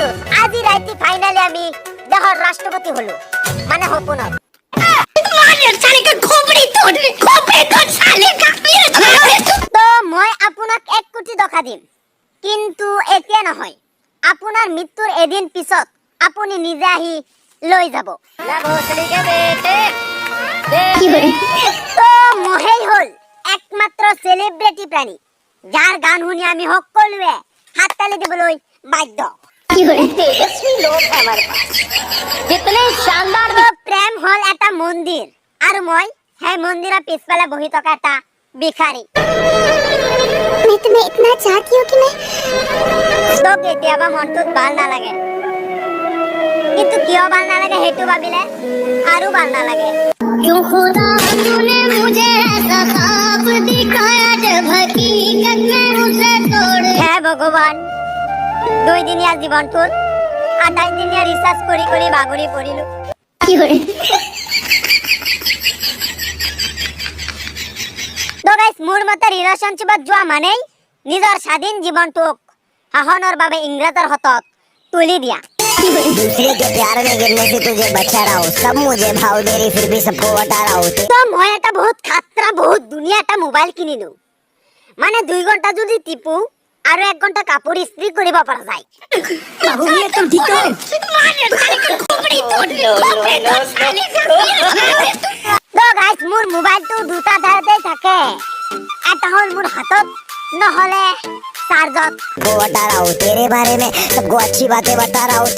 কৈছো আজি ৰাতি ফাইনালি আমি দেশৰ ৰাষ্ট্ৰপতি হলো মানে সপোনত তো মই আপোনাক 1 কোটি টকা দিম কিন্তু এতিয়া নহয় আপোনাৰ মৃত্যুৰ এদিন পিছত আপুনি নিজে আহি লৈ যাব তো মহেই হল একমাত্ৰ সেলিব্ৰিটি প্ৰাণী যাৰ গান শুনি আমি সকলোৱে হাততালি দিবলৈ বাধ্য তেজস্বী লোক আমাৰ পাছ जितने शानदार প্ৰেম হল এটা মন্দিৰ আৰু মই সেই মন্দিৰৰ পিছফালে বহি থকা এটা ভিখাৰী मैं तुम्हें इतना चाहती हूँ कि मैं তো কেতিয়াবা মনটোত ভাল নালাগে কিন্তু কিয় ভাল নালাগে সেইটো ভাবিলে আৰু ভাল নালাগে क्यों खुदा तूने मुझे ऐसा ख्वाब दिखाया जब हकीकत में उसे तोड़ হে ভগৱান 2 দিনীয়া জীৱনটোত 28 দিনীয়া ৰিচাৰ্জ কৰি কৰি বাগৰি পৰিলো তো গাইস মোৰ মতে ৰিলেশনশ্বিপত যোৱা মানেই নিজৰ স্বাধীন জীৱনটোক শাসনৰ বাবে ইংৰাজৰ হাতত তুলি দিয়া दूसरे के प्यार में गिरने से तुझे बचा रहा हूँ सब मुझे भाव दे रही फिर भी सबको बता रहा हूँ তো মই এটা বহুত খাতৰা বহুত ধুনীয়া এটা মোবাইল কিনিলো মানে 2 ঘন্টা যদি টিপু আৰু 1 ঘন্টা কাপোৰ ইস্ত্ৰি কৰিব পৰা যায় তো গাইস মোৰ মোবাইলটো দুটা ধাৰতে থাকে এটা হল মোৰ হাতত নহলে চাৰ্জত वो बता रहा हूँ तेरे बारे में सबको अच्छी बातें बता रहा हूँ